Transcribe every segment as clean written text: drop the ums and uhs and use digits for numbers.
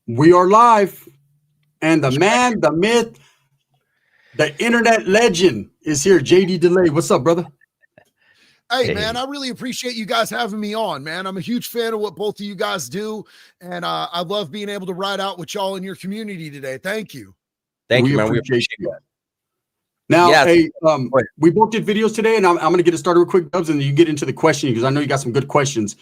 We are live, and the man, the myth, the internet legend is here. JD Delay, what's up, brother? Hey, man, I really appreciate you guys having me on, man. I'm a huge fan of what both of you guys do, and I love being able to ride out with y'all in your community today. Thank you. Thank you, man. We appreciate that. Now, yes. Hey, we both did videos today, and I'm going to get it started with quick Dubs, and then you get into the questioning because I know you got some good questions.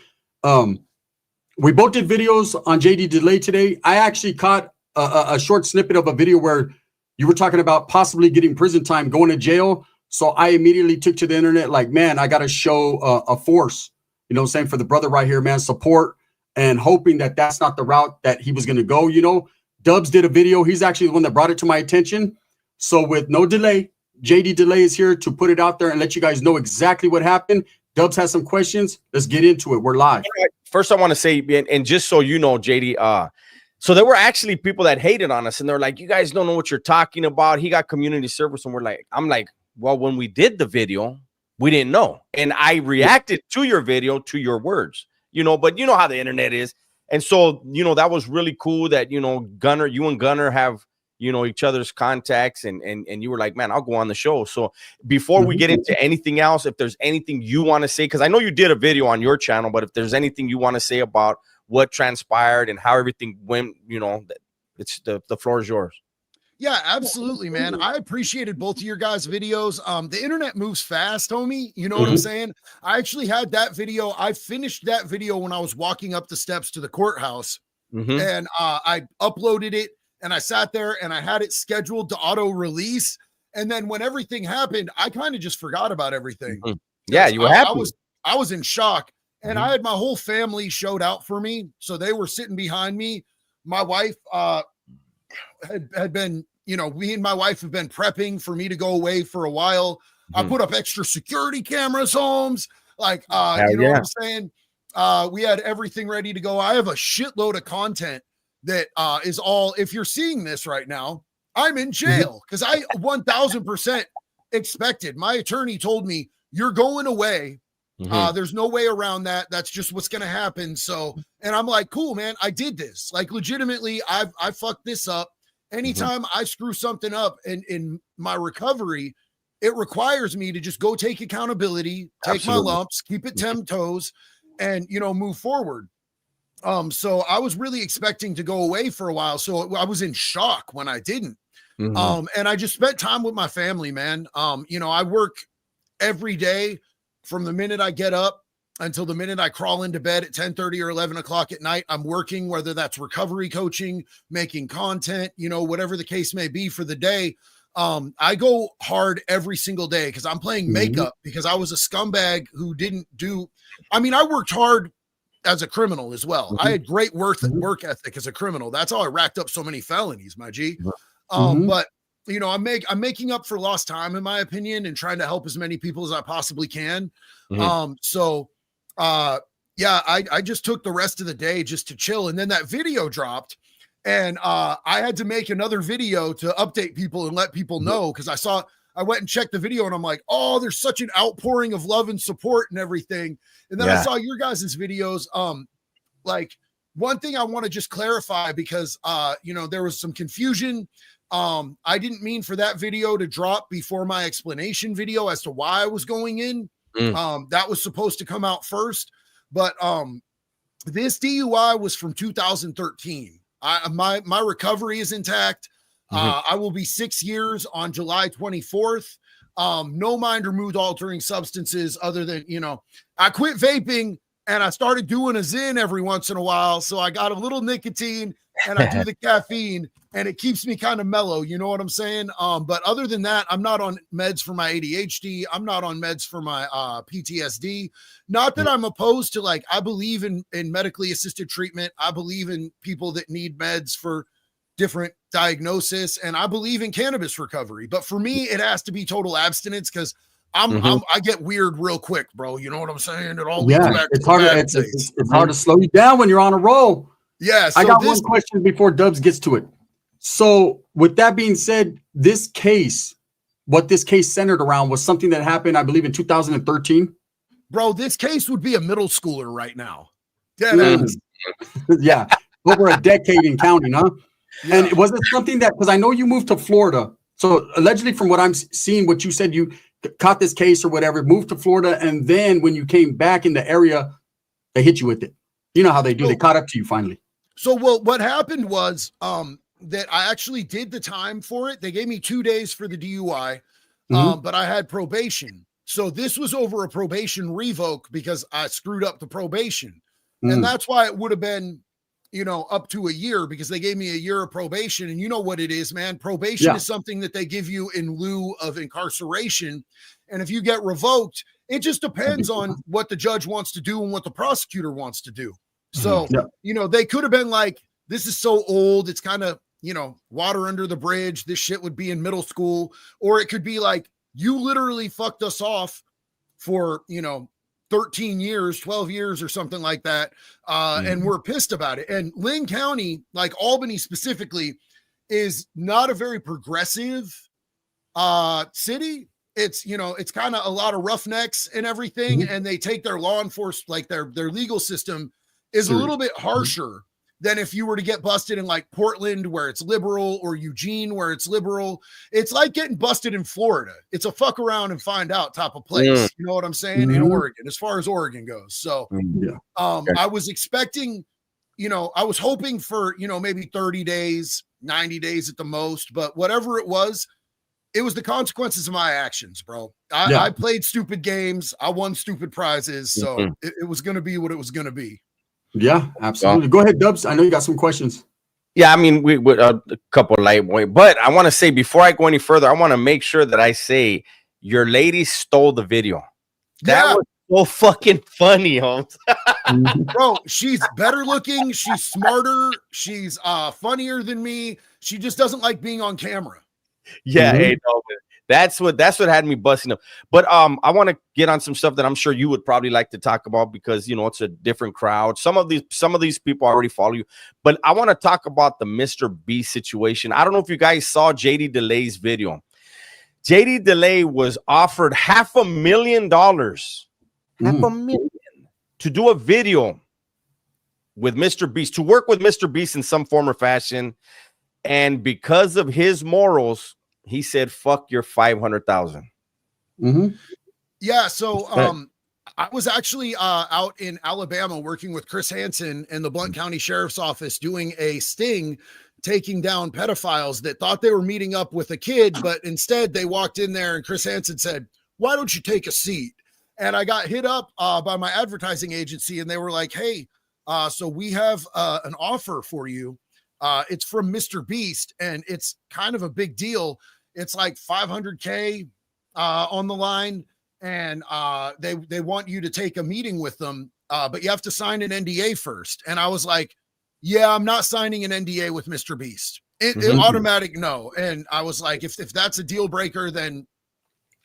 We both did videos on JD Delay today. I actually caught a short snippet of a video where you were talking about possibly getting prison time, going to jail. So I immediately took to the internet like, man, I got to show a force, you know what I'm saying, for the brother right here, man, support, and hoping that that's not the route that he was going to go. You know, Dubs did a video. He's actually the one that brought it to my attention. So with no delay, JD Delay is here to put it out there and let you guys know exactly what happened. Dubs has some questions. Let's get into it. We're live. First, I want to say, and just so you know, JD, so there were actually people that hated on us, and they're like, you guys don't know what you're talking about. He got community service, and I'm like, well, when we did the video, we didn't know. And I reacted to your video, to your words, you know, but you know how the internet is. And so, you know, that was really cool that, you know, Gunner, you and Gunner have, you know, each other's contacts, and you were like, man, I'll go on the show. So before we get into anything else, if there's anything you want to say, because I know you did a video on your channel, but if there's anything you want to say about what transpired and how everything went, you know, it's the floor is yours. Yeah, absolutely, man. I appreciated both of your guys' videos. The internet moves fast, homie. You know what I'm saying? I actually had that video. I finished that video when I was walking up the steps to the courthouse, and I uploaded it, and I sat there and I had it scheduled to auto release. And then when everything happened, I kind of just forgot about everything. Yeah, you were happy. I was in shock, and I had my whole family showed out for me. So they were sitting behind me. My wife, had been, you know, me and my wife have been prepping for me to go away for a while. I put up extra security cameras, Holmes. Like, you know what I'm saying? We had everything ready to go. I have a shitload of content that is all, if you're seeing this right now, I'm in jail because I 1000% expected. My attorney told me, you're going away. There's no way around that. That's just what's going to happen. So, and I'm like, cool, man, I did this. Like, legitimately, I fucked this up. Anytime I screw something up in my recovery, it requires me to just go take accountability, take my lumps, keep it 10 toes, and, you know, move forward. So I was really expecting to go away for a while. So I was in shock when I didn't. And I just spent time with my family, man. You know, I work every day from the minute I get up until the minute I crawl into bed at 10:30 or 11 o'clock at night. I'm working, whether that's recovery coaching, making content, you know, whatever the case may be for the day. I go hard every single day because I'm playing makeup, because I was a scumbag who didn't do, I mean, I worked hard as a criminal as well. I had great work ethic as a criminal. That's how I racked up so many felonies, my G. But you know, I'm making up for lost time, in my opinion, and trying to help as many people as I possibly can. Yeah, I just took the rest of the day just to chill. And then that video dropped, and I had to make another video to update people and let people know, because I went and checked the video, and I'm like, oh, there's such an outpouring of love and support and everything. And then I saw your guys' videos. Like, one thing I want to just clarify, because you know, there was some confusion. I didn't mean for that video to drop before my explanation video as to why I was going in. That was supposed to come out first, but this DUI was from 2013. My recovery is intact. I will be 6 years on July 24th. No mind or mood altering substances, other than, you know, I quit vaping and I started doing a Zyn every once in a while. So I got a little nicotine and I do the caffeine, and it keeps me kind of mellow. You know what I'm saying? But other than that, I'm not on meds for my ADHD. I'm not on meds for my PTSD. Not that I'm opposed to, like, I believe in medically assisted treatment. I believe in people that need meds for different diagnosis, and I believe in cannabis recovery. But for me, it has to be total abstinence, because I get weird real quick, bro. You know what I'm saying? It all leads back it's hard. It's hard to slow you down when you're on a roll. Yeah, so I got one question before Dubs gets to it. So with that being said, this case, what this case centered around was something that happened, I believe, in 2013. Bro, this case would be a middle schooler right now. Dead ass. Yeah. over a decade in counting, huh? Yeah. And was it something that, because I know you moved to Florida, so allegedly from what I'm seeing, what you said, you caught this case or whatever, moved to Florida, and then when you came back in the area, they hit you with it. You know how they do. They caught up to you finally. So what happened was that I actually did the time for it. They gave me 2 days for the DUI, but I had probation. So this was over a probation revoke because I screwed up the probation. And that's why it would have been, you know, up to a year, because they gave me a year of probation. And you know what it is, man. Probation is something that they give you in lieu of incarceration. And if you get revoked, it just depends on what the judge wants to do and what the prosecutor wants to do. So, you know, they could have been like, this is so old, it's kind of, you know, water under the bridge. This shit would be in middle school. Or it could be like, you literally fucked us off for, you know, 13 years, 12 years or something like that. And we're pissed about it. And Lynn County, like Albany specifically, is not a very progressive city. It's, you know, it's kind of a lot of roughnecks and everything. And they take their law enforcement, like their legal system is a little bit harsher than if you were to get busted in like Portland, where it's liberal, or Eugene, where it's liberal. It's like getting busted in Florida. It's a fuck around and find out type of place. You know what I'm saying? In Oregon, as far as Oregon goes. So I was expecting, you know, I was hoping for, you know, maybe 30 days, 90 days at the most, but whatever it was the consequences of my actions, bro. I played stupid games. I won stupid prizes. So it was going to be what it was going to be. Yeah, absolutely. Go ahead, Dubs. I know you got some questions. Yeah, I mean, we a couple lightweight, but I want to say before I go any further, I want to make sure that I say your lady stole the video. That was so fucking funny, Holmes. Bro, she's better looking. She's smarter. She's funnier than me. She just doesn't like being on camera. Yeah, hey, no, that's what had me busting up. But I want to get on some stuff that I'm sure you would probably like to talk about, because you know it's a different crowd. Some of these people already follow you, but I want to talk about the Mr. Beast situation. I don't know if you guys saw JD Delay's video. JD Delay was offered $500,000 to do a video with Mr. Beast, to work with Mr. Beast in some form or fashion. And because of his morals, he said, fuck your 500,000. Yeah. So, I was actually out in Alabama working with Chris Hansen in the Blount County Sheriff's Office doing a sting, taking down pedophiles that thought they were meeting up with a kid, but instead they walked in there and Chris Hansen said, why don't you take a seat? And I got hit up by my advertising agency, and they were like, hey, so we have an offer for you. It's from Mr. Beast, and it's kind of a big deal. It's like $500K on the line, and they want you to take a meeting with them, but you have to sign an NDA first. And I was like, yeah, I'm not signing an NDA with Mr. Beast. It automatic no. And I was like, if that's a deal breaker, then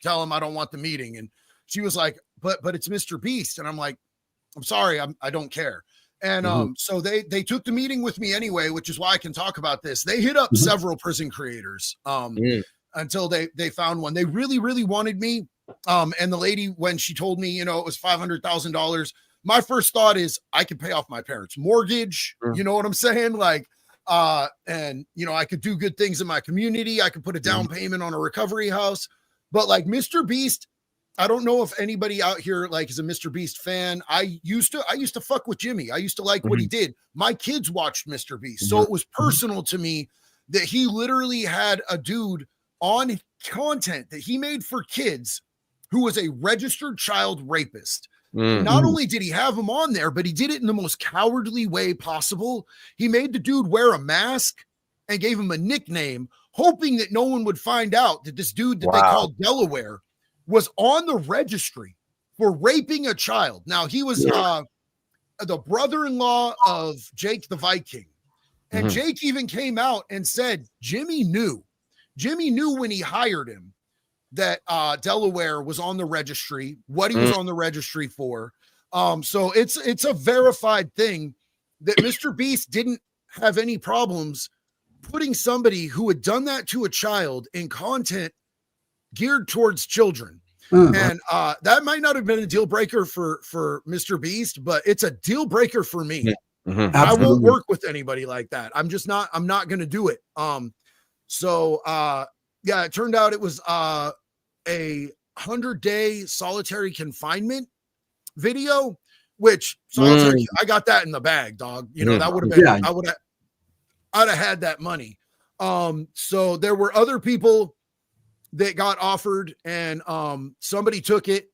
tell him I don't want the meeting. And she was like, but it's Mr. Beast. And I'm like, I'm sorry, I don't care. And so they took the meeting with me anyway, which is why I can talk about this. They hit up several prison creators until they found one. They really, really wanted me. And the lady, when she told me, you know, it was $500,000, my first thought is I could pay off my parents' mortgage. You know what I'm saying? Like, and you know, I could do good things in my community. I could put a down payment on a recovery house. But like Mr. Beast, I don't know if anybody out here like is a Mr. Beast fan. I used to fuck with Jimmy. I used to like what he did. My kids watched Mr. Beast. So it was personal to me that he literally had a dude on content that he made for kids who was a registered child rapist. Not only did he have him on there, but he did it in the most cowardly way possible. He made the dude wear a mask and gave him a nickname, hoping that no one would find out that this dude that they called Delaware was on the registry for raping a child. Now, he was the brother-in-law of Jake the Viking. And Jake even came out and said Jimmy knew when he hired him that Delaware was on the registry, what he was on the registry for. So it's a verified thing that Mr. Beast didn't have any problems putting somebody who had done that to a child in content geared towards children. And that might not have been a deal breaker for Mr. Beast, but it's a deal breaker for me. Mhm. I won't Absolutely. work with anybody like that. I'm not going to do it. Yeah, it turned out it was a 100-day solitary confinement video, which solitary, I got that in the bag, dog. You know, that would have been, Yeah. I'd have had that money. So there were other people that got offered, and somebody took it.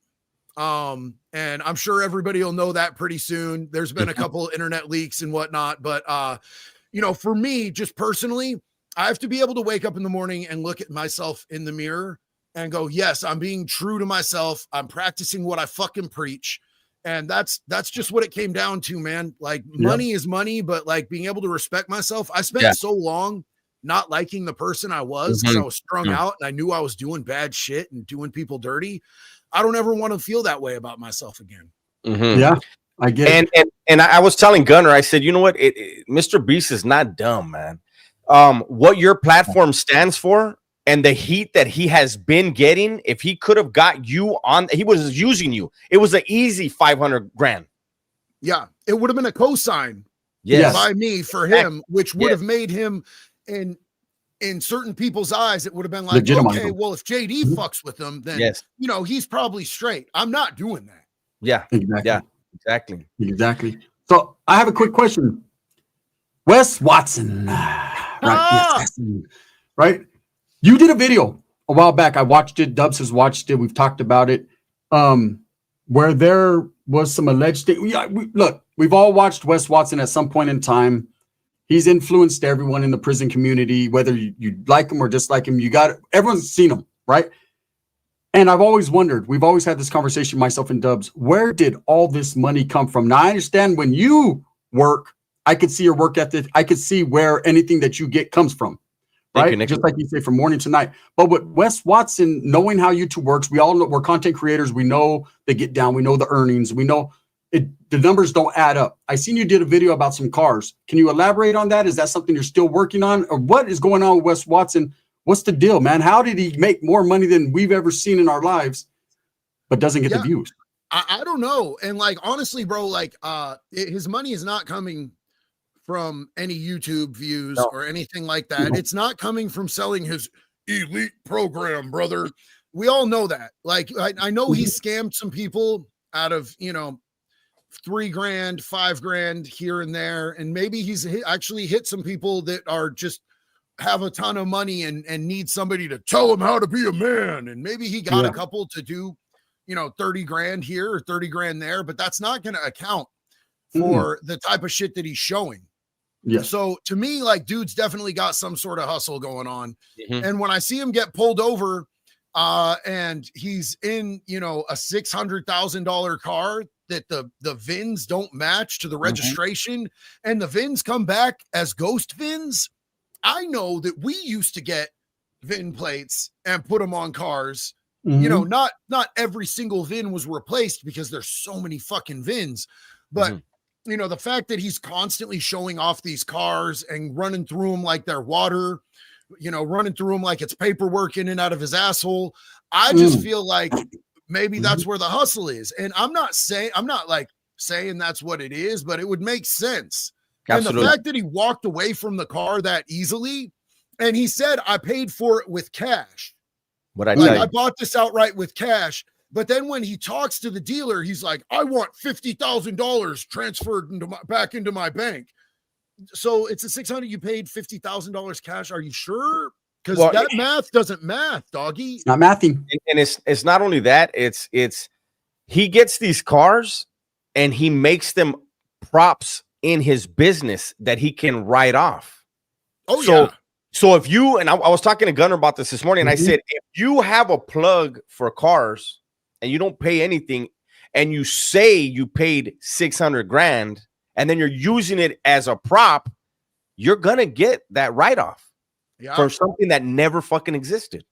And I'm sure everybody will know that pretty soon. There's been a couple internet leaks and whatnot, but you know, for me, just personally, I have to be able to wake up in the morning and look at myself in the mirror and go, yes, I'm being true to myself. I'm practicing what I fucking preach. And that's just what it came down to, man. Like money is money, but like being able to respect myself. I spent so long not liking the person I was because I was strung out and I knew I was doing bad shit and doing people dirty. I don't ever want to feel that way about myself again. Yeah, I get it. And I was telling Gunner, I said, you know what? Mr. Beast is not dumb, man. What your platform stands for and the heat that he has been getting, if he could have got you on, he was using you. It was an easy 500 grand. Yeah, it would have been a cosign by me for him, which would have made him in certain people's eyes, it would have been like, okay, well, if JD fucks with them, then you know, he's probably straight. I'm not doing that. Yeah, exactly. Yeah, exactly. Exactly. So I have a quick question. Wes Watson, right? Right. You did a video a while back. I watched it. Dubs has watched it. We've talked about it. Where there was some alleged thing. Look, we've all watched Wes Watson at some point in time. He's influenced everyone in the prison community, whether you like him or dislike him. Everyone's seen him, right? And I've always wondered, we've always had this conversation, myself and Dubs, where did all this money come from? Now, I understand when you work, I could see your work ethic. I could see where anything that you get comes from, right? Just like you say, from morning to night. But with Wes Watson, knowing how YouTube works, we all know we're content creators. We know they get down. We know the earnings. We know the numbers don't add up. I seen you did a video about some cars. Can you elaborate on that? Is that something you're still working on? Or what is going on with Wes Watson? What's the deal, man? How did he make more money than we've ever seen in our lives, but doesn't get the views? I don't know. And like, honestly, bro, like his money is not coming from any YouTube views or anything like that. It's not coming from selling his elite program, brother. We all know that. Like, I know he scammed some people out of, you know, $3 grand, $5 grand here and there. And maybe he's actually hit some people that are just have a ton of money and need somebody to tell him how to be a man. And maybe he got a couple to do, you know, 30 grand here or 30 grand there, but that's not going to account for the type of shit that he's showing. Yeah. So to me, like, dude's definitely got some sort of hustle going on. And when I see him get pulled over and he's in, you know, a $600,000 car that the VINs don't match to the registration and the VINs come back as ghost VINs. I know that we used to get VIN plates and put them on cars. You know, not every single VIN was replaced because there's so many fucking VINs, but you know, the fact that he's constantly showing off these cars and running through them like they're water, you know, running through them like it's paperwork in and out of his asshole. I just feel like maybe that's where the hustle is. And I'm not saying that's what it is, but it would make sense. Absolutely. And the fact that he walked away from the car that easily, and he said, I paid for it with cash. I bought this outright with cash. But then when he talks to the dealer, he's like, I want $50,000 transferred back into my bank. So it's a 600. You paid $50,000 cash. Are you sure? Because that math doesn't math, doggy. It's not mathing. And it's not only that. It's he gets these cars and he makes them props in his business that he can write off. So if you, and I was talking to Gunner about this morning, and I said, if you have a plug for cars and you don't pay anything and you say you paid 600 grand and then you're using it as a prop, you're going to get that write-off for something that never fucking existed.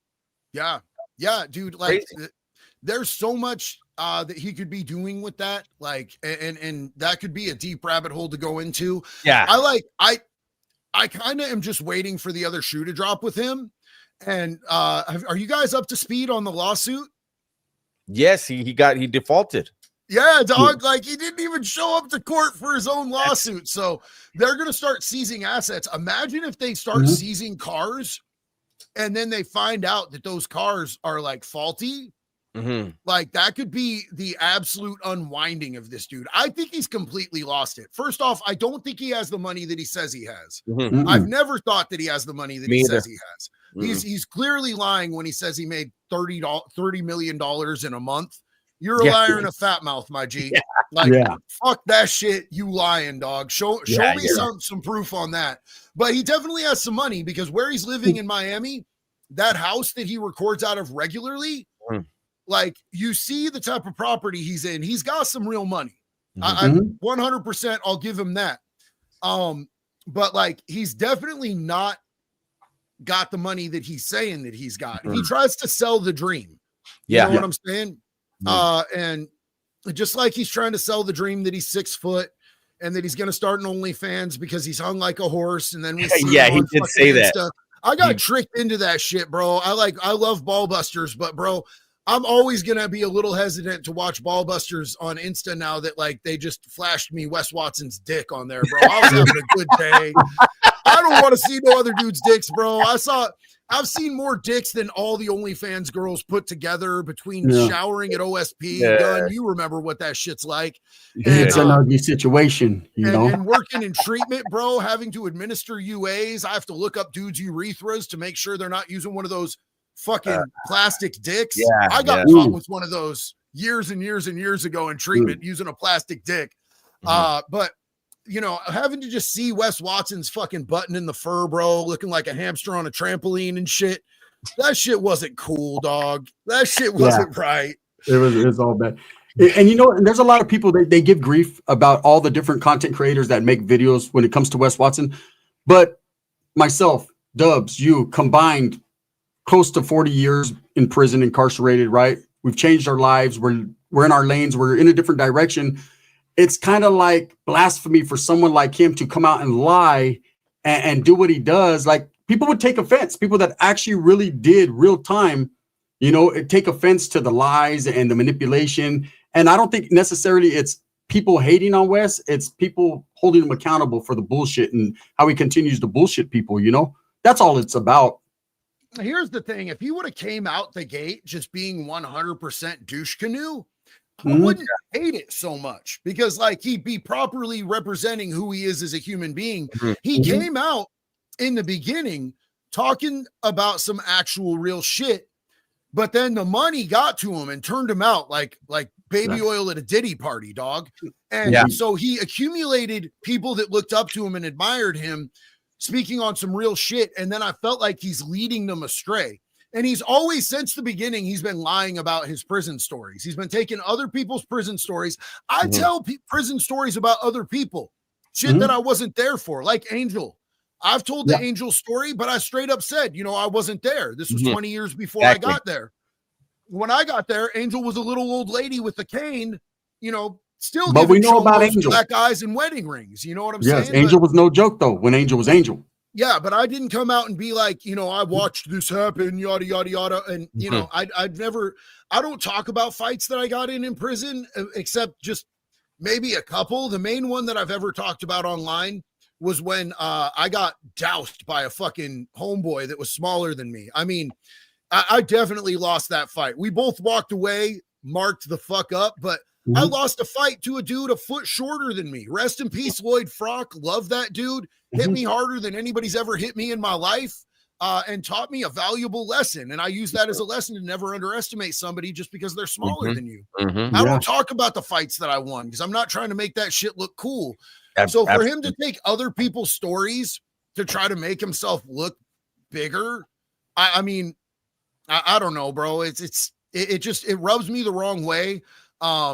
Yeah. Yeah, dude. Like there's so much that he could be doing with that. Like, and that could be a deep rabbit hole to go into. Yeah. I kind of am just waiting for the other shoe to drop with him. And are you guys up to speed on the lawsuit? Yes, he defaulted. Yeah, dog. Like he didn't even show up to court for his own lawsuit. So they're going to start seizing assets. Imagine if they start seizing cars and then they find out that those cars are like faulty. Like that could be the absolute unwinding of this dude. I think he's completely lost it. First off, I don't think he has the money that he says he has. I've never thought that he has the money that he says he has. He's clearly lying when he says he made $30 million in a month. You're a liar and a fat mouth, my G. Fuck that shit. You lying, dog. Show me some proof on that. But he definitely has some money because where he's living in Miami, that house that he records out of regularly, like you see the type of property he's in. He's got some real money. I 100%. I'll give him that. But like he's definitely not got the money that he's saying that he's got. He tries to sell the dream. You know what I'm saying? And just like he's trying to sell the dream that he's 6 foot and that he's going to start an OnlyFans because he's hung like a horse. And then we see he did say that. I got tricked into that shit, bro. I love Ballbusters, but bro, I'm always going to be a little hesitant to watch Ballbusters on Insta now that like they just flashed me Wes Watson's dick on there, bro. I was having a good day. I don't want to see no other dude's dicks, bro. I've seen more dicks than all the OnlyFans girls put together between showering at OSP. Gun, you remember what that shit's like. It's an ugly situation, you know. And working in treatment, bro, having to administer UAs. I have to look up dudes' urethras to make sure they're not using one of those fucking plastic dicks. I got caught with one of those years and years and years ago in treatment using a plastic dick. But you know, having to just see Wes Watson's fucking button in the fur, bro, looking like a hamster on a trampoline and shit. That shit wasn't cool, dog. That shit wasn't right. It was all bad. And you know, and there's a lot of people they give grief about all the different content creators that make videos when it comes to Wes Watson. But myself, Dubs, you combined close to 40 years in prison, incarcerated, right? We've changed our lives. We're in our lanes. We're in a different direction. It's kind of like blasphemy for someone like him to come out and lie and do what he does. Like people would take offense. People that actually really did real time, you know, take offense to the lies and the manipulation. And I don't think necessarily it's people hating on Wes. It's people holding him accountable for the bullshit and how he continues to bullshit people, you know? That's all it's about. Here's the thing. If he would have came out the gate just being 100% douche canoe, I wouldn't hate it so much because like he'd be properly representing who he is as a human being. He came out in the beginning talking about some actual real shit, but then the money got to him and turned him out like baby oil at a Diddy party, dog. And so he accumulated people that looked up to him and admired him speaking on some real shit. And then I felt like he's leading them astray. And he's always, since the beginning, he's been lying about his prison stories. He's been taking other people's prison stories. I tell prison stories about other people, shit that I wasn't there for, like Angel. I've told the Angel story, but I straight up said, you know, I wasn't there. This was 20 years before I got there. When I got there, Angel was a little old lady with a cane, you know, still. But we know about Angel. Black eyes and wedding rings. You know what I'm saying? Yes, Angel was no joke, though, when Angel was Angel. Yeah, but I didn't come out and be like, you know, I watched this happen, yada, yada, yada. And, you know, I don't talk about fights that I got in prison, except just maybe a couple. The main one that I've ever talked about online was when I got doused by a fucking homeboy that was smaller than me. I mean, I definitely lost that fight. We both walked away, marked the fuck up, but I lost a fight to a dude a foot shorter than me. Rest in peace, Lloyd Frock. Love that dude. Hit me harder than anybody's ever hit me in my life, and taught me a valuable lesson. And I use that as a lesson to never underestimate somebody just because they're smaller than you. I don't talk about the fights that I won because I'm not trying to make that shit look cool. So for him to take other people's stories to try to make himself look bigger, I mean, I don't know, bro. It just rubs me the wrong way.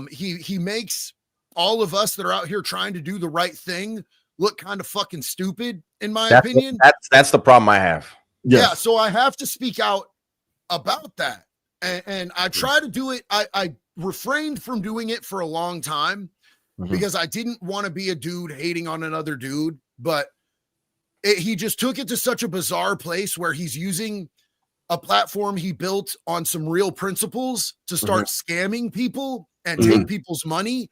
He makes all of us that are out here trying to do the right thing look kind of fucking stupid, in my opinion. That's the problem I have. Yeah, so I have to speak out about that. And I try to do it. I refrained from doing it for a long time because I didn't want to be a dude hating on another dude. But he just took it to such a bizarre place where he's using a platform he built on some real principles to start scamming people and take people's money.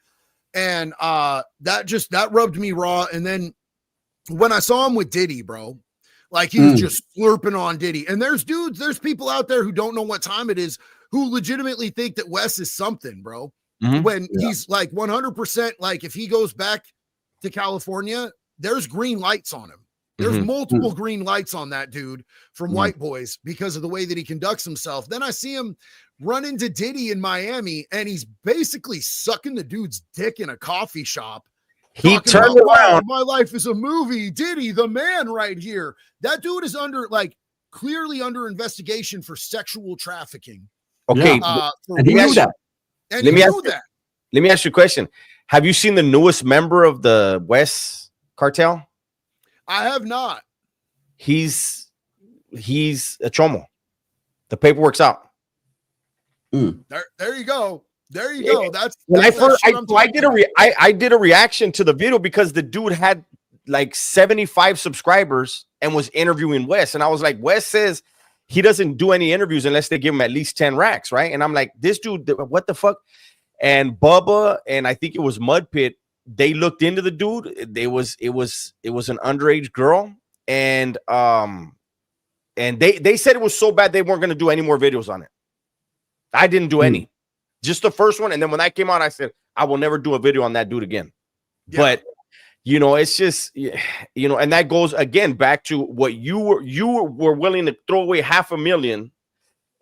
And that rubbed me raw. And then when I saw him with Diddy, bro, like he was just slurping on Diddy. And there's people out there who don't know what time it is, who legitimately think that Wes is something, bro. When he's like 100%, like if he goes back to California, there's green lights on him. There's multiple green lights on that dude from White Boys because of the way that he conducts himself. Then I see him run into Diddy in Miami, and he's basically sucking the dude's dick in a coffee shop. He turned around. My life is a movie. Diddy, the man right here. That dude is clearly under investigation for sexual trafficking. Okay. And he knew that. And he knew that. Let me ask you a question. Have you seen the newest member of the West cartel? I have not. He's a chomo. The paperwork's out. There you go. There you go. That's when I did a reaction to the video because the dude had like 75 subscribers and was interviewing Wes. And I was like, Wes says he doesn't do any interviews unless they give him at least 10 racks, right? And I'm like, this dude, what the fuck? And Bubba and I think it was Mud Pit, they looked into the dude. It was an underage girl, and they said it was so bad they weren't going to do any more videos on it. I didn't do any, just the first one, and then when that came out, I said I will never do a video on that dude again. Yeah. But it's just and that goes again back to what you were willing to throw away $500,000.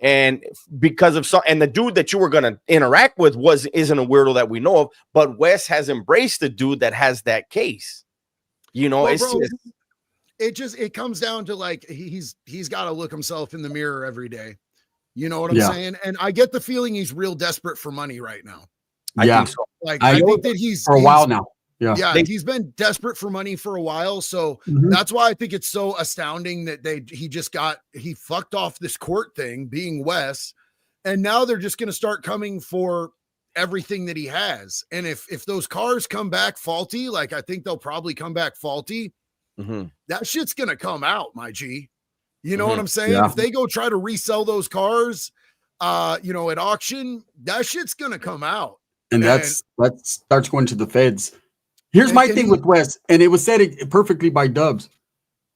And because of and the dude that you were going to interact with isn't a weirdo that we know of, but Wes has embraced the dude that has that case. It comes down to like he's got to look himself in the mirror every day. You know what I'm saying? And I get the feeling he's real desperate for money right now. I think so. Like I think that he's for a while now. Yeah, he's been desperate for money for a while. So that's why I think it's so astounding that he fucked off this court thing being Wes. And now they're just going to start coming for everything that he has. And if those cars come back faulty, like I think they'll probably come back faulty, that shit's going to come out, my G. You know what I'm saying? Yeah. If they go try to resell those cars, at auction, that shit's going to come out. And that starts going to the feds. Here's my thing with Wes, and it was said perfectly by Dubs.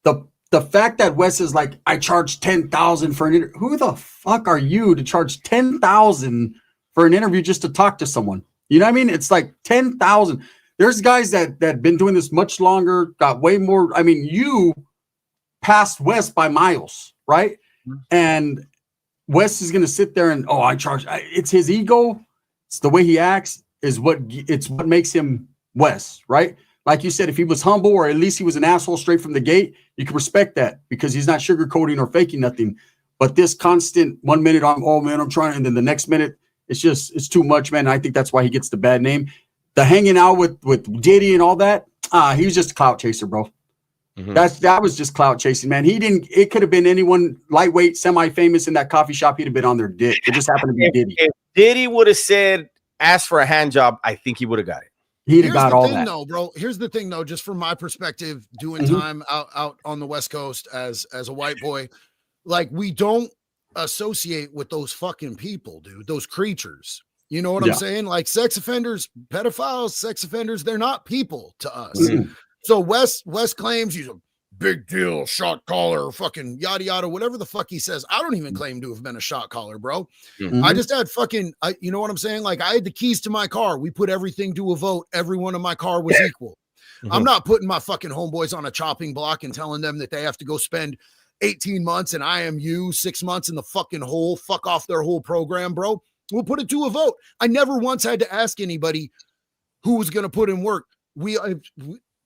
The fact that Wes is like, I charge $10,000 for an interview. Who the fuck are you to charge $10,000 for an interview just to talk to someone? You know what I mean? It's like $10,000. There's guys that been doing this much longer, got way more. I mean, you passed Wes by miles, right? And Wes is gonna sit there and I charge. It's his ego. It's the way he acts. What makes him Wes, right? Like you said, if he was humble or at least he was an asshole straight from the gate, you can respect that because he's not sugarcoating or faking nothing. But this constant 1 minute I'm trying, and then the next minute it's too much, man. I think that's why he gets the bad name. The hanging out with Diddy and all that, he was just a clout chaser, bro. That was just clout chasing, man. It could have been anyone lightweight, semi-famous in that coffee shop. He'd have been on their dick. It just happened to be Diddy. If Diddy would have said, ask for a hand job, I think he would have got it. He'd have got all that. Though, bro. Here's the thing, though, just from my perspective, doing time out on the West Coast as a white boy, like we don't associate with those fucking people, dude, those creatures. You know what I'm saying? Like sex offenders, pedophiles, sex offenders, they're not people to us. So Wes claims he's a big deal shot caller, fucking yada yada, whatever the fuck he says. I don't even claim to have been a shot caller, bro. I just had you know what I'm saying? Like I had the keys to my car. We put everything to a vote. Everyone in my car was equal. I'm not putting my fucking homeboys on a chopping block and telling them that they have to go spend 18 months and IMU 6 months in the fucking hole, fuck off their whole program, bro. We'll put it to a vote. I never once had to ask anybody who was going to put in work.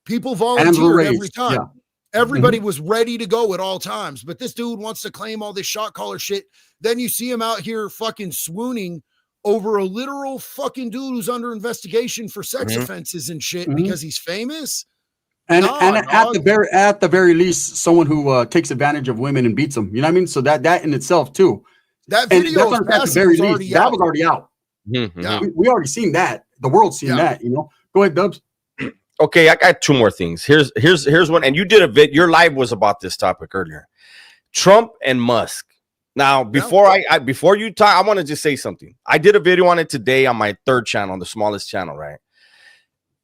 People volunteered every time. Yeah. Everybody was ready to go at all times. But this dude wants to claim all this shot caller shit. Then you see him out here fucking swooning over a literal fucking dude who's under investigation for sex offenses and shit because he's famous. And at the very least, someone who takes advantage of women and beats them. You know what I mean? So that in itself too. That video was already out. Yeah. We already seen that. The world's seen that. You know. Go ahead, Dubs. Okay, I got two more things. Here's one, and you did your live was about this topic earlier. Trump and Musk. Now, before before you talk, I want to just say something. I did a video on it today on my third channel, the smallest channel, right?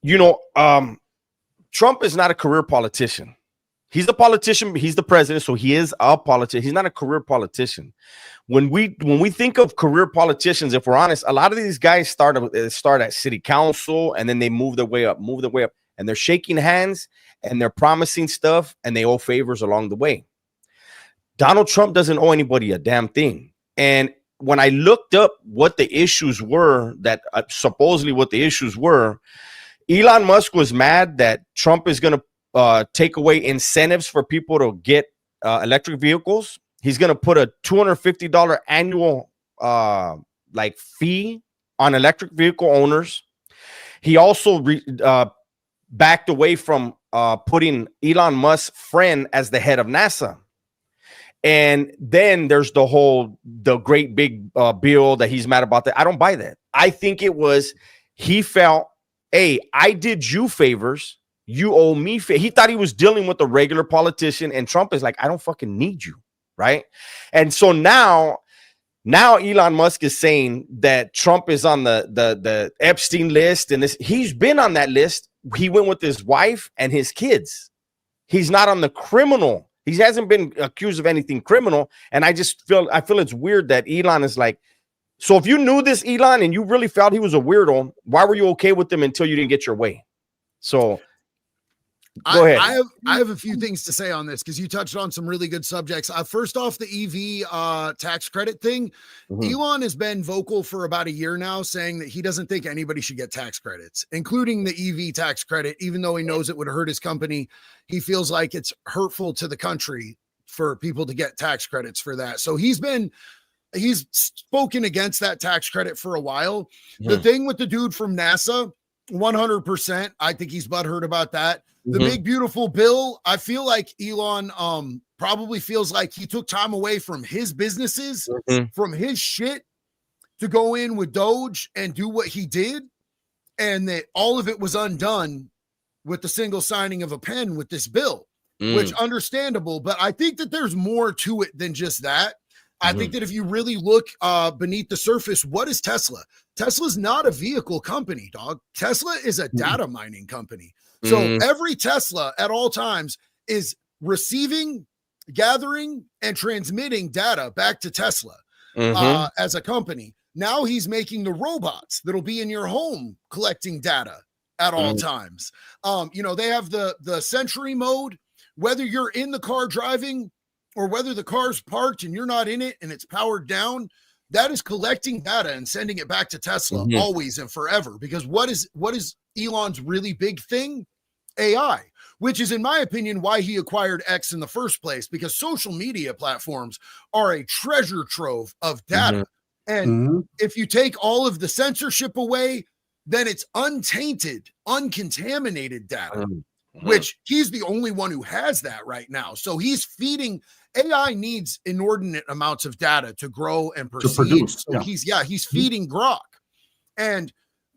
You know, Trump is not a career politician. He's a politician. He's the president, so he is a politician. He's not a career politician. When we think of career politicians, if we're honest, a lot of these guys start at city council and then they move their way up, and they're shaking hands and they're promising stuff and they owe favors along the way. Donald Trump doesn't owe anybody a damn thing. And when I looked up what the issues were, that supposedly what the issues were, Elon Musk was mad that Trump is going to take away incentives for people to get electric vehicles. He's going to put a $250 annual fee on electric vehicle owners. He also backed away from putting Elon Musk's friend as the head of NASA. And then there's the great big bill that he's mad about that. I don't buy that. I think it was, he felt, hey, I did you favors. You owe me. He thought he was dealing with a regular politician, and Trump is like, I don't fucking need you, right? And so now Elon Musk is saying that Trump is on the Epstein list, and he's been on that list. He went with his wife and his kids. He's not on the criminal. He hasn't been accused of anything criminal, and I feel it's weird that Elon is like. So if you knew this Elon and you really felt he was a weirdo, why were you okay with him until you didn't get your way? So. Go ahead. I have a few things to say on this because you touched on some really good subjects. First off, the EV tax credit thing. Elon has been vocal for about a year now, saying that he doesn't think anybody should get tax credits, including the EV tax credit, even though he knows it would hurt his company. He feels like it's hurtful to the country for people to get tax credits for that. So he's spoken against that tax credit for a while. The thing with the dude from NASA, 100%, I think he's butthurt about that. The big, beautiful bill, I feel like Elon probably feels like he took time away from his businesses, from his shit, to go in with Doge and do what he did, and that all of it was undone with the single signing of a pen with this bill, which understandable, but I think that there's more to it than just that. I think that if you really look beneath the surface, what is Tesla? Tesla's not a vehicle company, dog. Tesla is a data mining company. So every Tesla at all times is receiving, gathering, and transmitting data back to Tesla as a company. Now he's making the robots that'll be in your home collecting data at all times. They have the Sentry mode, whether you're in the car driving or whether the car's parked and you're not in it and it's powered down, that is collecting data and sending it back to Tesla always and forever. Because what is Elon's really big thing? AI, which is, in my opinion, why he acquired X in the first place, because social media platforms are a treasure trove of data. And if you take all of the censorship away, then it's untainted, uncontaminated data, which he's the only one who has that right now. So he's feeding. AI needs inordinate amounts of data to grow and produce. So he's feeding Grok. And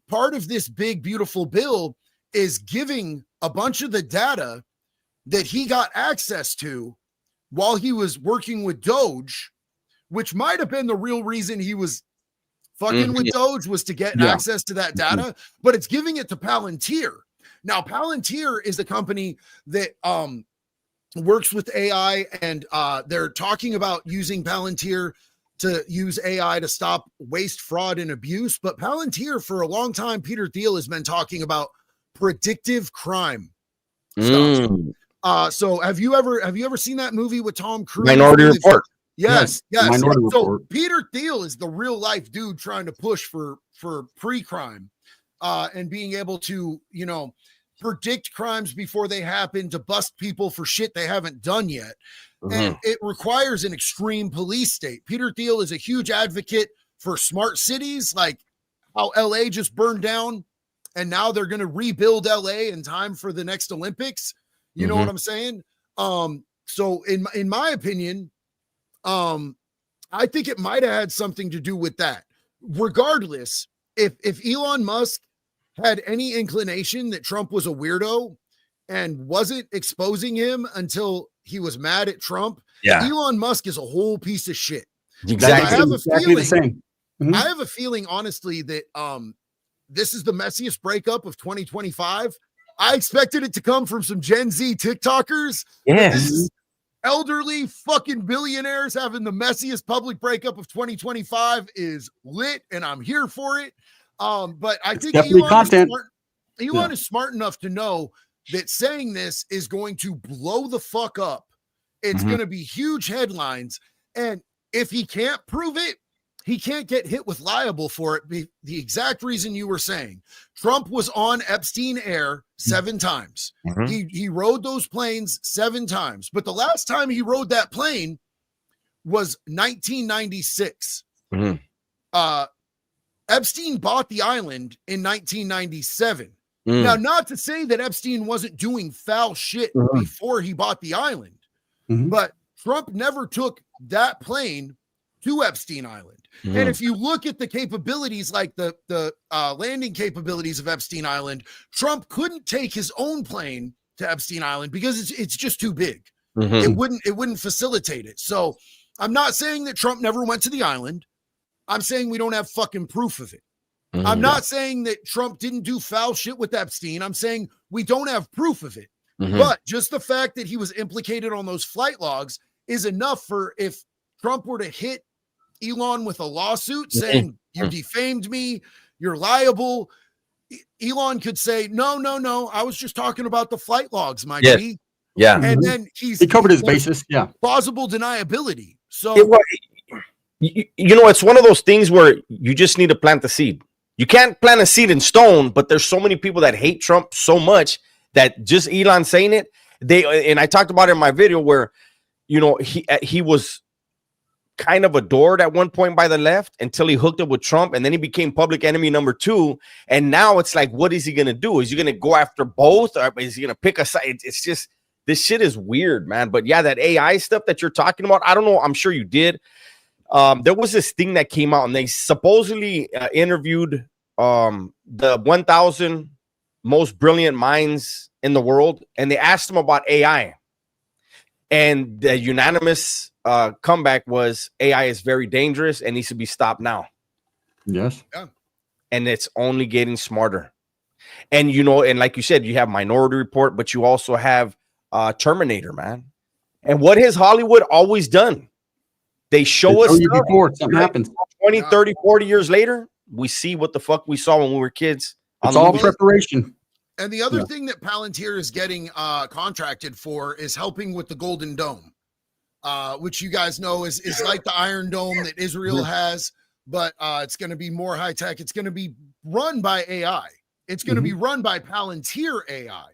part of this big, beautiful bill is giving a bunch of the data that he got access to while he was working with Doge, which might have been the real reason he was fucking with Doge, was to get access to that data, but it's giving it to Palantir. Now, Palantir is a company that works with AI, and they're talking about using Palantir to use AI to stop waste, fraud, and abuse. But Palantir, for a long time, Peter Thiel has been talking about predictive crime stuff. So have you ever seen that movie with Tom Cruise? Minority Report. Yes. Minority So Report. Peter Thiel is the real life dude trying to push for pre-crime and being able to, predict crimes before they happen, to bust people for shit they haven't done yet. And it requires an extreme police state. Peter Thiel is a huge advocate for smart cities, like how LA just burned down, and now they're going to rebuild LA in time for the next Olympics. You know what I'm saying? So in my opinion, I think it might have had something to do with that. Regardless, if Elon Musk had any inclination that Trump was a weirdo and wasn't exposing him until he was mad at Trump, Elon Musk is a whole piece of shit. Exactly. I have a exactly the feeling- same. Mhm. I have a feeling, honestly, that this is the messiest breakup of 2025. I expected it to come from some Gen Z TikTokers. Yes. This is elderly fucking billionaires having the messiest public breakup of 2025 is lit, and I'm here for it. But I think definitely content. Elon is smart enough to know that saying this is going to blow the fuck up. It's Mhm. going to be huge headlines. And if he can't prove it, he can't get hit with liable for it. The exact reason you were saying. Trump was on Epstein Air 7 times. Mhm. He rode those planes 7 times. But the last time he rode that plane was 1996. Mhm. Epstein bought the island in 1997. Mm. Now, not to say that Epstein wasn't doing foul shit Mhm. before he bought the island, Mhm. but Trump never took that plane to Epstein Island. Mhm. And if you look at the capabilities, like the landing capabilities of Epstein Island, Trump couldn't take his own plane to Epstein Island because it's just too big. Mhm. It wouldn't facilitate it. So I'm not saying that Trump never went to the island. I'm saying we don't have fucking proof of it. Mhm. I'm not saying that Trump didn't do foul shit with Epstein. I'm saying we don't have proof of it. Mhm. But just the fact that he was implicated on those flight logs is enough for if Trump were to hit Elon with a lawsuit saying, you defamed me, you're liable. Elon could say, no, I was just talking about the flight logs, my Yes. G. Yeah. And then He covered his there's bases. Yeah. plausible deniability. So It wa- you know, it's one of those things where you just need to plant the seed. You can't plant a seed in stone, but there's so many people that hate Trump so much that just Elon saying it, and I talked about it in my video where, you know, he was kind of adored at one point by the left until he hooked up with Trump, and then he became public enemy number 2. And now it's like, what is he gonna do? Is he gonna go after both, or is he gonna pick a side? It's just, this shit is weird, man. But yeah, that AI stuff that you're talking about, I don't know. I'm sure you did. There was this thing that came out, and they supposedly interviewed the 1,000 most brilliant minds in the world, and they asked them about AI. And the unanimous comeback was AI is very dangerous and needs to be stopped now. Yes. And it's only getting smarter. And, you know, and like you said, you have Minority Report, but you also have Terminator, man. And what has Hollywood always done? They show us you stuff, before something happens. 20, 30, 40 years later, we see what the fuck we saw when we were kids. It's all preparation. And the other thing that Palantir is getting contracted for is helping with the Golden Dome, which you guys know is like the Iron Dome that Israel has, but it's going to be more high tech. It's going to be run by AI. It's going to be run by Palantir AI.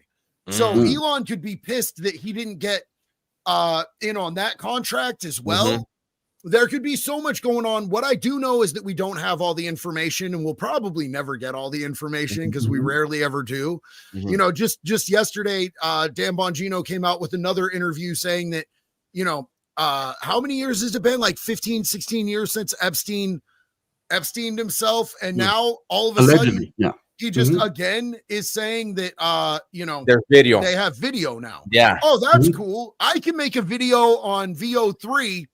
So Elon could be pissed that he didn't get in on that contract as well. There could be so much going on. What I do know is that we don't have all the information, and we'll probably never get all the information because we rarely ever do. You know, just yesterday, Dan Bongino came out with another interview saying that, you know, how many years has it been? Like 15, 16 years since Epstein himself. And now all of a sudden, he just again is saying that, you know, there's video. They have video now. Yeah. Oh, that's cool. I can make a video on VO3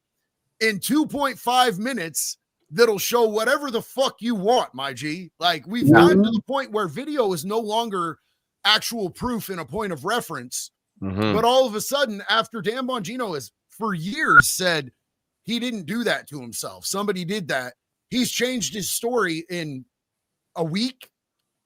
in 2.5 minutes that'll show whatever the fuck you want, my G. Like, we've gotten to the point where video is no longer actual proof and a point of reference. But all of a sudden, after Dan Bongino has for years said he didn't do that to himself, somebody did that, he's changed his story in a week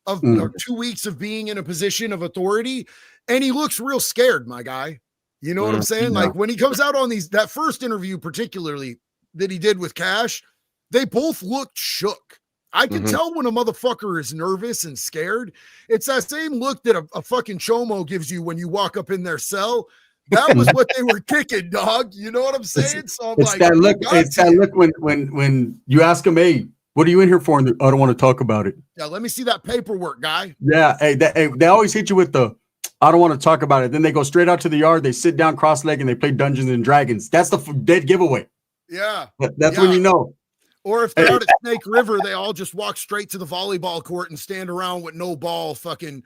of or 2 weeks of being in a position of authority, and he looks real scared, my guy. You know what I'm saying? Like, when he comes out on that first interview, particularly that he did with Cash, they both looked shook. I can tell when a motherfucker is nervous and scared. It's that same look that a fucking chomo gives you when you walk up in their cell. That was what they were kicking, dog. You know what I'm saying? So I'm like, that look. It's that look when you ask them, hey, what are you in here for? And I don't want to talk about it. Yeah, let me see that paperwork, guy. Yeah, hey, they always hit you with the, I don't want to talk about it. Then they go straight out to the yard. They sit down cross-legged and they play Dungeons and Dragons. That's the dead giveaway. Yeah. That's when you know. Or if they're out at Snake River, they all just walk straight to the volleyball court and stand around with no ball, fucking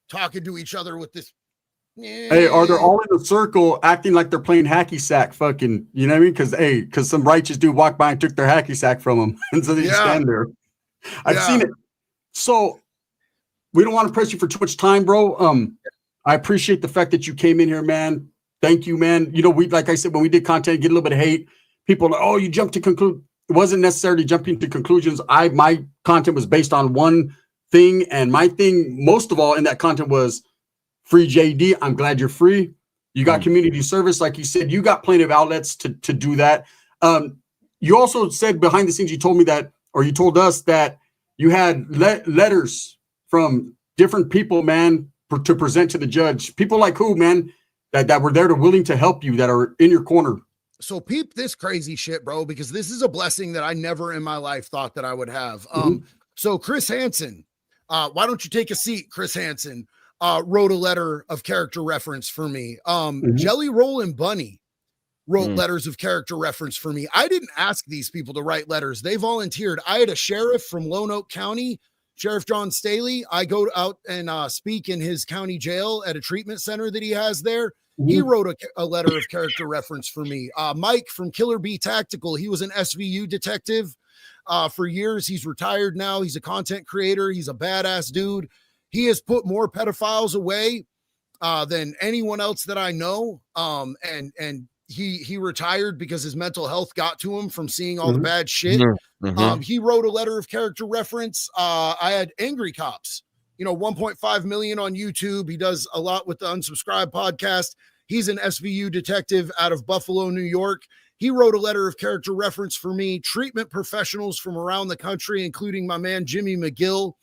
talking to each other with this Hey, are they all in a circle acting like they're playing hacky sack? Fucking, you know what I mean? Because some righteous dude walked by and took their hacky sack from them, and so they just stand there. I've seen it. So we don't want to press you for too much time, bro. I appreciate the fact that you came in here, man. Thank you, man. You know, we, like I said, when we did content, get a little bit of hate. People are like, oh, you jumped to conclude. It wasn't necessarily jumping to conclusions. My content was based on one thing, and my thing, most of all, in that content was free JD. I'm glad you're free. You got community service, like you said. You got plenty of outlets to do that. You also said behind the scenes, you told me that, or you told us that you had letters from different people, man, to present to the judge. People like who, man, that were there to willing to help you, that are in your corner. So peep this crazy shit, bro, because this is a blessing that I never in my life thought that I would have. So Chris Hansen, why don't you take a seat? Chris Hansen wrote a letter of character reference for me. Jelly Roll and Bunny wrote letters of character reference for me. I didn't ask these people to write letters. They volunteered. I had a sheriff from Lone Oak County, Sheriff John Staley. I go out and speak in his county jail at a treatment center that he has there. He wrote a letter of character reference for me. Mike from Killer Bee Tactical. He was an SVU detective for years. He's retired now. He's a content creator. He's a badass dude. He has put more pedophiles away than anyone else that I know. And he retired because his mental health got to him from seeing all the bad shit. He wrote a letter of character reference. I had Angry Cops, 1.5 million on YouTube. He does a lot with the Unsubscribed podcast. He's an SVU detective out of Buffalo, New York. He wrote a letter of character reference for me. Treatment professionals from around the country, including my man, Jimmy McGill.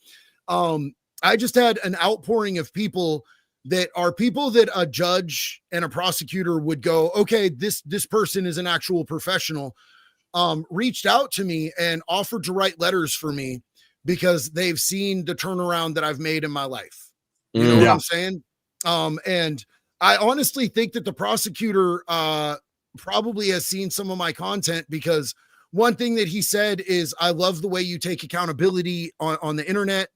I just had an outpouring of people that are people that a judge and a prosecutor would go, okay, this person is an actual professional, reached out to me and offered to write letters for me because they've seen the turnaround that I've made in my life. You know what I'm saying? And I honestly think that the prosecutor probably has seen some of my content, because one thing that he said is, I love the way you take accountability on the internet.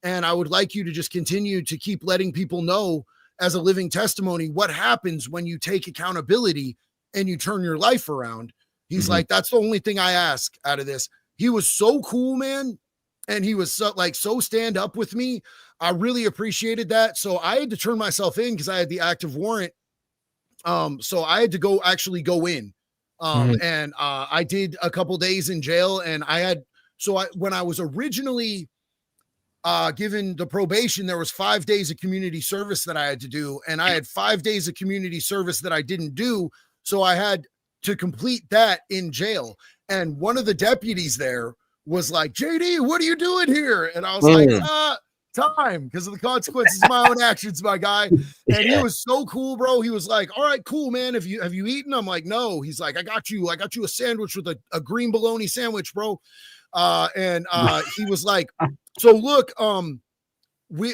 And I would like you to just continue to keep letting people know as a living testimony what happens when you take accountability and you turn your life around. He's like, that's the only thing I ask out of this. He was so cool, man. And he was so stand up with me. I really appreciated that. So I had to turn myself in because I had the active warrant. So I had to go in. And I did a couple days in jail, and when I was originally given the probation, there was 5 days of community service that I had to do. And I had 5 days of community service that I didn't do. So I had to complete that in jail. And one of the deputies there was like, JD, what are you doing here? And I was like, time, because of the consequences of my own actions, my guy. And he was so cool, bro. He was like, all right, cool, man. Have you eaten? I'm like, no. He's like, I got you a sandwich with a green bologna sandwich, bro. He was like, so look, I'm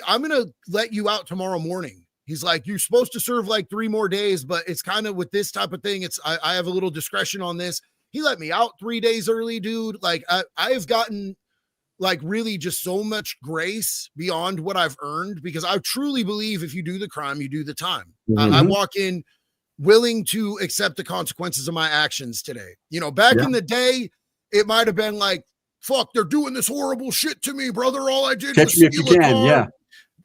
gonna let you out tomorrow morning. He's like, you're supposed to serve like 3 more days, but it's kind of with this type of thing, I have a little discretion on this. He let me out 3 days early, dude. Like I have gotten like really just so much grace beyond what I've earned, because I truly believe if you do the crime, you do the time. I walk in willing to accept the consequences of my actions today. Back in the day, it might have been like, fuck, they're doing this horrible shit to me, brother. All I did was steal a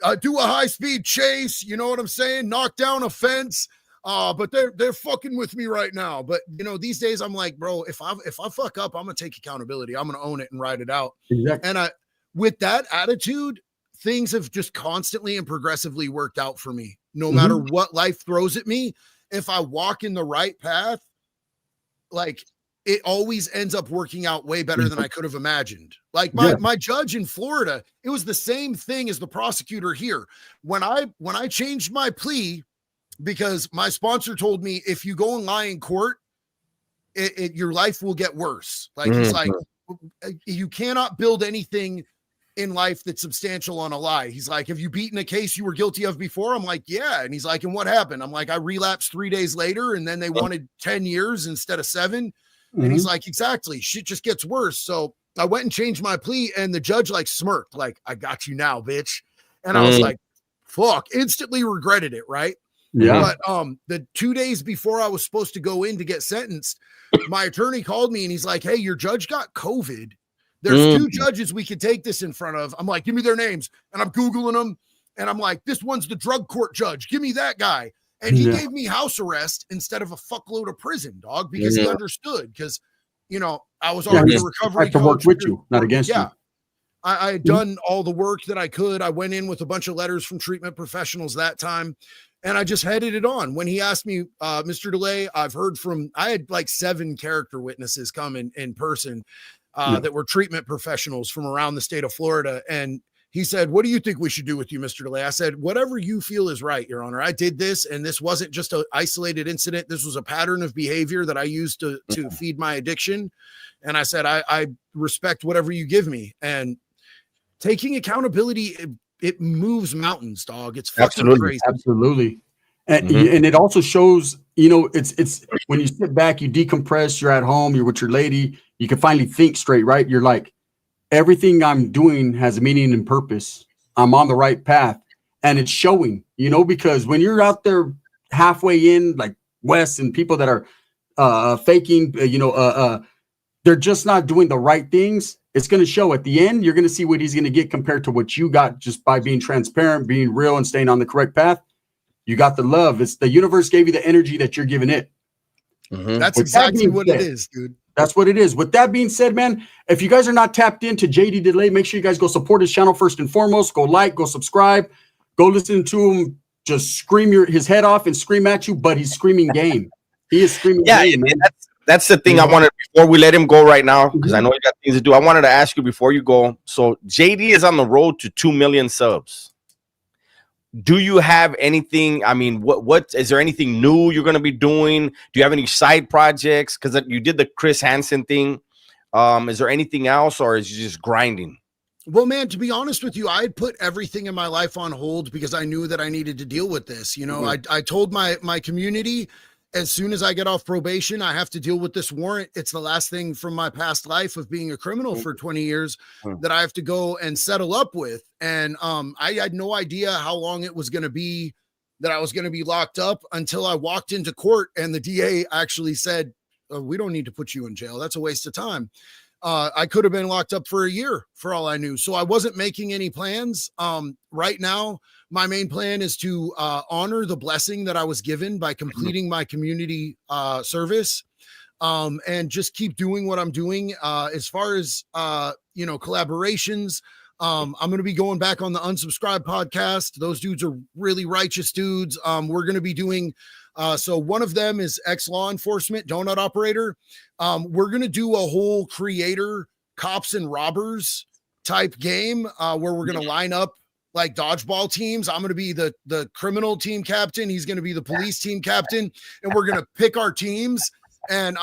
car, do a high-speed chase, you know what I'm saying? Knock down a fence. But they're fucking with me right now. But these days I'm like, bro, if I fuck up, I'm gonna take accountability. I'm gonna own it and ride it out. Exactly. And with that attitude, things have just constantly and progressively worked out for me. No matter what life throws at me, if I walk in the right path, like it always ends up working out way better than I could have imagined. Like my judge in Florida, it was the same thing as the prosecutor here. When I changed my plea, because my sponsor told me, if you go and lie in court, your life will get worse. Like, he's like, you cannot build anything in life that's substantial on a lie. He's like, have you beaten a case you were guilty of before? I'm like, yeah. And he's like, and what happened? I'm like, I relapsed 3 days later, and then they wanted 10 years instead of 7. And he's like, exactly. Shit just gets worse. So I went and changed my plea, and the judge like smirked, like, I got you now, bitch. And I was like, fuck, instantly regretted it. Right. Yeah. But the 2 days before I was supposed to go in to get sentenced, my attorney called me and he's like, hey, your judge got COVID. There's 2 judges we could take this in front of. I'm like, give me their names. And I'm Googling them. And I'm like, this one's the drug court judge. Give me that guy. And he gave me house arrest instead of a fuckload of prison, dog, because he understood. Because, you know, I was already a recovery to work coach. with you, not against you. I had done all the work that I could. I went in with a bunch of letters from treatment professionals that time, and I just headed it on. When he asked me, Mr. DeLay, I had like 7 character witnesses come in person that were treatment professionals from around the state of Florida. And he said, what do you think we should do with you, Mr. DeLay? I said, whatever you feel is right, Your Honor. I did this, and this wasn't just an isolated incident. This was a pattern of behavior that I used to feed my addiction. And I said, I respect whatever you give me. And taking accountability, it moves mountains, dog. It's fucking crazy. Absolutely. And, and it also shows, you know, it's when you sit back, you decompress, you're at home, you're with your lady, you can finally think straight, right? You're like, everything I'm doing has a meaning and purpose. I'm on the right path. And it's showing, you know, because when you're out there halfway in, like Wes and people that are faking, they're just not doing the right things. It's going to show at the end. You're going to see what he's going to get compared to what you got just by being transparent, being real, and staying on the correct path. You got the love. It's the universe gave you the energy that you're giving it. That's exactly what it is, dude. That's what it is. With that being said, man, if you guys are not tapped into JD DeLay, make sure you guys go support his channel first and foremost. Go like, go subscribe, go listen to him just scream his head off and scream at you, but he's screaming game. He is screaming game, man. That's the thing I wanted before we let him go right now, because I know you got things to do. I wanted to ask you before you go. So JD is on the road to 2 million subs. Do you have anything? I mean, what is there anything new you're going to be doing? Do you have any side projects? Because you did the Chris Hansen thing. Is there anything else, or is you just grinding? Well, man, to be honest with you, I had put everything in my life on hold because I knew that I needed to deal with this. You know, I told my community, as soon as I get off probation, I have to deal with this warrant. It's the last thing from my past life of being a criminal for 20 years that I have to go and settle up with. And I had no idea how long it was going to be that I was going to be locked up until I walked into court and the DA actually said, we don't need to put you in jail. That's a waste of time. I could have been locked up for a year for all I knew. So I wasn't making any plans. Right now, my main plan is to honor the blessing that I was given by completing my community service, and just keep doing what I'm doing. As far as, collaborations, I'm going to be going back on the Unsubscribe podcast. Those dudes are really righteous dudes. We're going to be doing, so one of them is ex-law enforcement, donut operator. We're going to do a whole creator cops and robbers type game where we're going to line up like dodgeball teams. I'm going to be the criminal team captain. He's going to be the police team captain, and we're going to pick our teams. And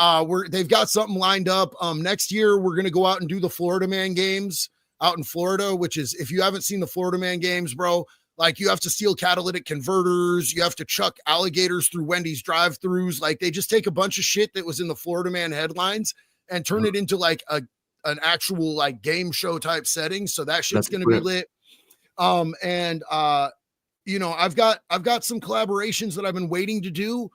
they've got something lined up. Next year, we're going to go out and do the Florida Man games out in Florida, which is, if you haven't seen the Florida Man games, bro, like you have to steal catalytic converters. You have to chuck alligators through Wendy's drive-thrus. Like they just take a bunch of shit that was in the Florida Man headlines and turn it into like an actual like game show type setting. So that shit's going to be lit. I've got some collaborations that I've been waiting to do.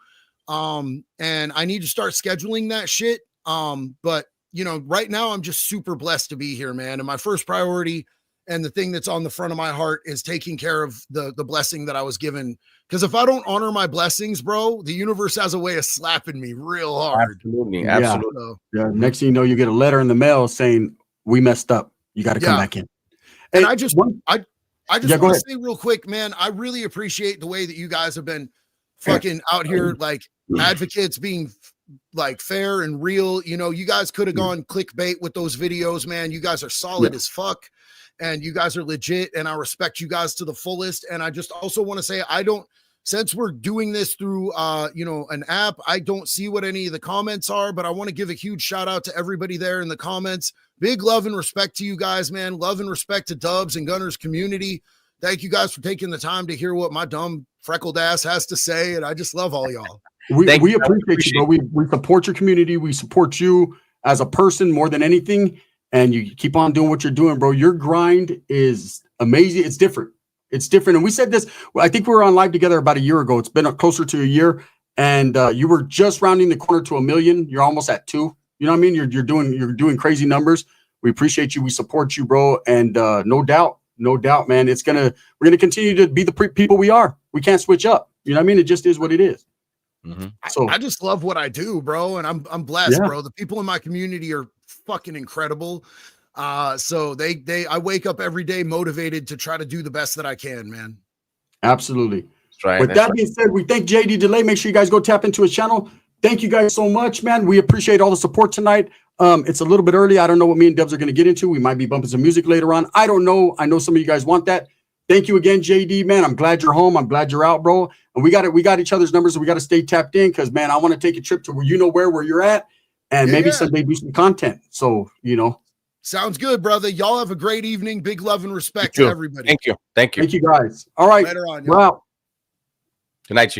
And I need to start scheduling that shit. But right now I'm just super blessed to be here, man. And my first priority and the thing that's on the front of my heart is taking care of the blessing that I was given. Because if I don't honor my blessings, bro, the universe has a way of slapping me real hard. Absolutely. Yeah. Next thing you know, you get a letter in the mail saying we messed up. You got to come back in. And I just want to say real quick, man, I really appreciate the way that you guys have been fucking out here, like advocates being like fair and real. You guys could have gone clickbait with those videos, man. You guys are solid as fuck. And you guys are legit, and I respect you guys to the fullest. And I just also want to say, since we're doing this through, an app, I don't see what any of the comments are, but I want to give a huge shout out to everybody there in the comments. Big love and respect to you guys, man. Love and respect to Dubs and Gunners community. Thank you guys for taking the time to hear what my dumb freckled ass has to say. And I just love all y'all. We appreciate you, bro. We support your community. We support you as a person more than anything. And you keep on doing what you're doing, bro. Your grind is amazing. It's different. It's different. And we said this, I think we were on live together about a year ago. It's been closer to a year. And you were just rounding the corner to 1 million. You're almost at 2. You know what I mean? You're doing crazy numbers. We appreciate you. We support you, bro. And no doubt, man, we're gonna continue to be the people we are. We can't switch up. You know what I mean? It just is what it is. Mm-hmm. So I just love what I do, bro. And I'm blessed, Yeah. bro. The people in my community are fucking incredible. So I wake up every day motivated to try to do the best that I can, man. absolutely. That's right. With That's that right. being said, we thank JD Delay. Make sure you guys go tap into his channel. Thank you guys so much, man. We appreciate all the support tonight. It's a little bit early. I don't know what me and Dubs are going to get into. We might be bumping some music later on. I don't know. I know some of you guys want that. Thank you again, JD, man. I'm glad you're home. I'm glad you're out, bro. And we got each other's numbers, and we got to stay tapped in because, man, I want to take a trip to where where you're at, and maybe someday do some content. So, Sounds good, brother. Y'all have a great evening. Big love and respect You to too. everybody. Thank you. Thank you. Thank you guys. All right. Later on, y'all. We're out. Good night, you.